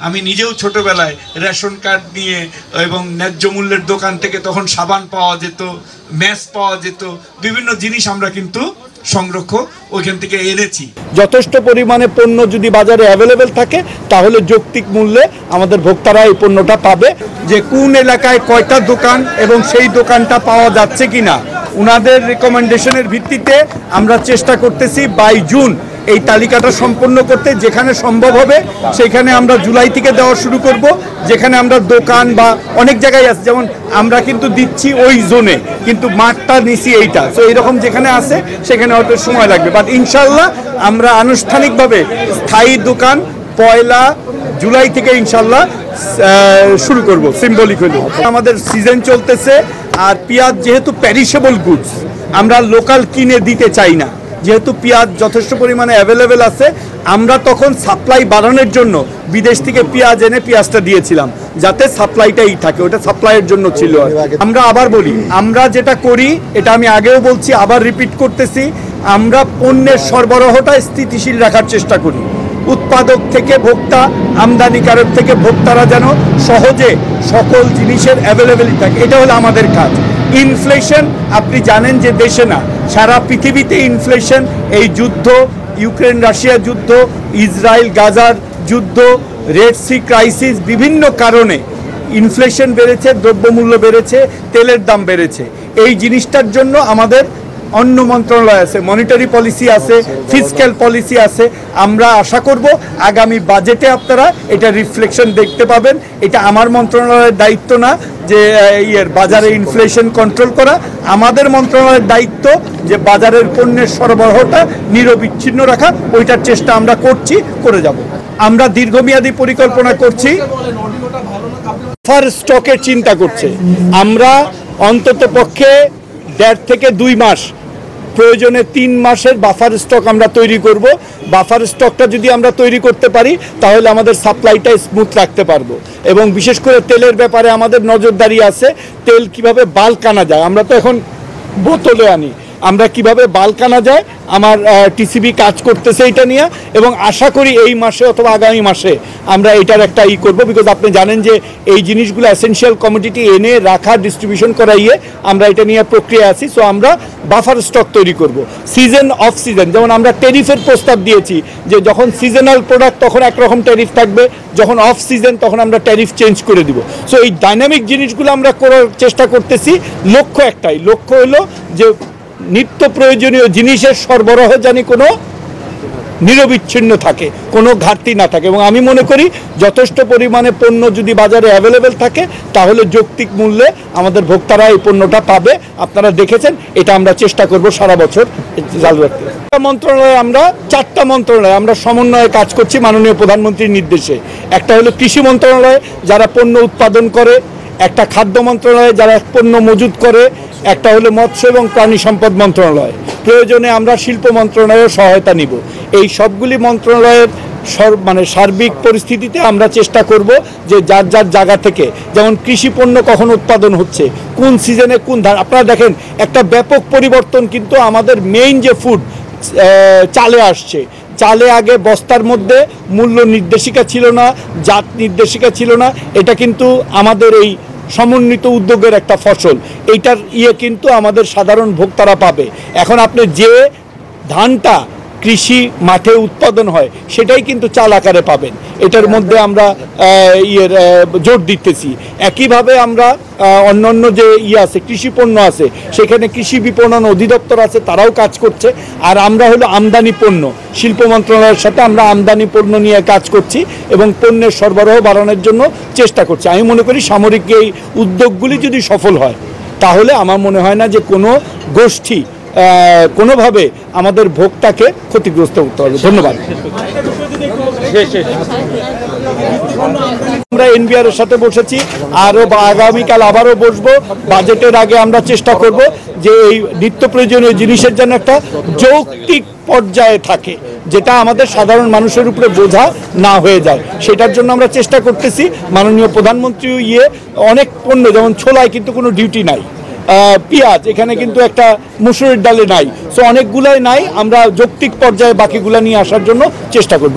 আমি নিজেও ছোটবেলায় রেশন কার্ড নিয়ে এবং ন্যায্য মূল্যের দোকান থেকে তখন সাবান পাওয়া যেত, ম্যাচ পাওয়া যেত, বিভিন্ন জিনিস আমরা কিন্তু সংরক্ষণ ওইখান থেকে এনেছি। যথেষ্ট পরিমাণে পণ্য যদি বাজারে অ্যাভেলেবেল থাকে তাহলে যৌক্তিক মূল্যে আমাদের ভোক্তারা এই পণ্যটা পাবে। যে কোন এলাকায় কয়টা দোকান এবং সেই দোকানটা পাওয়া যাচ্ছে কিনা ওনাদের রেকমেন্ডেশনের ভিত্তিতে আমরা চেষ্টা করতেছি 22 জুন এই তালিকাটা সম্পন্ন করতে। যেখানে সম্ভব হবে সেখানে আমরা জুলাই থেকে দেওয়া শুরু করব। যেখানে আমরা দোকান বা অনেক জায়গায় আছে, যেমন আমরা কিন্তু দিচ্ছি ওই জোনে, কিন্তু মাঠটা নিচ্ছি এইটা, তো এইরকম যেখানে আছে সেখানে হয়তো সময় লাগবে। বাট ইনশাল্লাহ আমরা আনুষ্ঠানিকভাবে স্থায়ী দোকান 1 জুলাই থেকে ইনশাল্লাহ শুরু করব। সিম্বলিক হলো আমাদের সিজন চলতেছে, আর পেঁয়াজ যেহেতু প্যারিশেবল গুডস আমরা লোকাল কিনে দিতে চাই না। যেহেতু পেঁয়াজ যথেষ্ট পরিমাণে অ্যাভেলেবেল আছে, আমরা তখন সাপ্লাই বাড়ানোর জন্য বিদেশ থেকে পেঁয়াজ এনে পেঁয়াজটা দিয়েছিলাম যাতে সাপ্লাইটাই থাকে, ওটা সাপ্লাইয়ের জন্য ছিল। আমরা আবার বলি, আমরা যেটা করি এটা আমি আগেও বলছি, আবার রিপিট করতেছি, আমরা পণ্যের সরবরাহটা স্থিতিশীল রাখার চেষ্টা করি। উৎপাদক থেকে ভোক্তা, আমদানিকারক থেকে ভোক্তারা যেন সহজে সকল জিনিসের অ্যাভেলেবেলিটি থাকে, এটা হলো আমাদের কাজ। ইনফ্লেশন আপনি জানেন যে দেশে না সারা পৃথিবীতে ইনফ্লেশন, এই যুদ্ধ, ইউক্রেন রাশিয়া যুদ্ধ, ইসরায়েল গাজার যুদ্ধ, রেড সি ক্রাইসিস, বিভিন্ন কারণে ইনফ্লেশন বেড়েছে, দ্রব্যমূল্য বেড়েছে, তেলের দাম বেড়েছে। এই জিনিসটার জন্য আমাদের অন্য মন্ত্রণালয় আছে, মনিটারি পলিসি আছে, ফিসক্যাল পলিসি আছে। আমরা আশা করব আগামী বাজেটে আপনারা এটা রিফ্লেকশন দেখতে পাবেন। এটা আমার মন্ত্রণালয়ের দায়িত্ব না যে বাজারে ইনফ্লেশন কন্ট্রোল করা, আমাদের মন্ত্রণালয়ের দায়িত্ব যে বাজারের পণ্যের সরবরাহটা নিরবিচ্ছিন্ন রাখা, ওইটার চেষ্টা আমরা করছি, করে যাব। আমরা দীর্ঘমেয়াদী পরিকল্পনা করছি, বাফার স্টকের চিন্তা করছে। আমরা অন্তত পক্ষে 1.5 থেকে 2 মাস, প্রয়োজনে 3 মাসের বাফার স্টক আমরা তৈরি করব। বাফার স্টকটা যদি আমরা তৈরি করতে পারি তাহলে আমাদের সাপ্লাইটা স্মুথ রাখতে পারবো। এবং বিশেষ করে তেলের ব্যাপারে আমাদের নজরদারি আছে। তেল কিভাবে বাল্ক আনা যায়, আমরা তো এখন বোতলে আনি, আমরা কিভাবে বাল্ক আনা যায় আমার টিসিবি কাজ করতেছে এটা নিয়ে, এবং আশা করি এই মাসে অথবা আগামী মাসে আমরা এটার একটা করব। বিকজ আপনি জানেন যে এই জিনিসগুলো এসেনশিয়াল কমোডিটি এনে রাখা, ডিস্ট্রিবিউশন করাইয়ে আমরা এটা নিয়ে প্রক্রিয়া আছি। সো আমরা বাফার স্টক তৈরি করব। সিজন অফ সিজন, যেমন আমরা ট্যারিফের প্রস্তাব দিয়েছি যে যখন সিজনাল প্রোডাক্ট তখন একরকম ট্যারিফ থাকবে, যখন অফ সিজন তখন আমরা ট্যারিফ চেঞ্জ করে দিব। সো এই ডাইনামিক জিনিসগুলো আমরা করার চেষ্টা করতেছি। লক্ষ্য একটাই, লক্ষ্য হলো যে নিত্য প্রয়োজনীয় জিনিসের সরবরাহ যেন কোনো নিরবিচ্ছিন্ন থাকে, কোনো ঘাটতি না থাকে। এবং আমি মনে করি যথেষ্ট পরিমাণে পণ্য যদি বাজারে অ্যাভেলেবেল থাকে তাহলে যৌক্তিক মূল্যে আমাদের ভোক্তারা এই পণ্যটা পাবে। আপনারা দেখেছেন, এটা আমরা চেষ্টা করব সারা বছর চালু রাখতে। মন্ত্রণালয়ে আমরা 4টা মন্ত্রণালয়ে আমরা সমন্বয়ে কাজ করছি মাননীয় প্রধানমন্ত্রীর নির্দেশে। একটা হলো কৃষি মন্ত্রণালয় যারা পণ্য উৎপাদন করে, একটা খাদ্য মন্ত্রণালয় যারা পণ্য মজুত করে, একটা হলো মৎস্য এবং প্রাণী সম্পদ মন্ত্রণালয়। প্রয়োজনে আমরা শিল্প মন্ত্রণালয়ের সহায়তা নিব। এই সবগুলি মন্ত্রণালয়ের সার্বিক পরিস্থিতিতে আমরা চেষ্টা করব যে যার যার জায়গা থেকে, যেমন কৃষি পণ্য কখন উৎপাদন হচ্ছে, কোন সিজনে কোন ধান। আপনারা দেখেন একটা ব্যাপক পরিবর্তন কিন্তু আমাদের মেইন যে ফুড চালে আসছে। চালে আগে বস্তার মধ্যে মূল্য নির্দেশিকা ছিল না, জাত নির্দেশিকা ছিল না। এটা কিন্তু আমাদের এই সমন্বিত উদ্যোগের একটা ফসল। এইটার কিন্তু আমাদের সাধারণ ভোক্তারা পাবে। এখন আপনি যে ধানটা কৃষি মাঠে উৎপাদন হয় সেটাই কিন্তু চাল আকারে পাবেন। এটার মধ্যে আমরা জোর দিতেছি। একইভাবে আমরা অন্যান্য যে আছে কৃষি পণ্য আছে, সেখানে কৃষি বিপণন অধিদপ্তর আছে, তারাও কাজ করছে। আর আমরা হলো আমদানি পণ্য, শিল্প মন্ত্রণালয়ের সাথে আমরা আমদানি পণ্য নিয়ে কাজ করছি এবং পণ্যের সরবরাহ বাড়ানোর জন্য চেষ্টা করছি। আমি মনে করি সামরিক এই উদ্যোগগুলি যদি সফল হয় তাহলে আমার মনে হয় না যে কোনো গোষ্ঠী কোনোভাবে আমাদের ভোক্তাকে ক্ষতিগ্রস্ত করতে হবে। ধন্যবাদ। আমরা এনবিআর এর সাথে বসেছি, আরও আগামীকাল আবারও বসবো। বাজেটের আগে আমরা চেষ্টা করব যে এই নিত্য প্রয়োজনীয় জিনিসের জন্য একটা যৌক্তিক পর্যায়ে থাকে, যেটা আমাদের সাধারণ মানুষের উপরে বোঝা না হয়ে যায়। সেটার জন্য আমরা চেষ্টা করতেছি। মাননীয় প্রধানমন্ত্রীও অনেক পণ্য, যেমন ছোলায় কিন্তু কোনো ডিউটি নাই, পেঁয়াজ এখানে কিন্তু একটা মুসুরির ডালে নাই, সো অনেকগুলাই নাই। আমরা যৌক্তিক পর্যায়ে বাকিগুলা নিয়ে আসার জন্য চেষ্টা করব।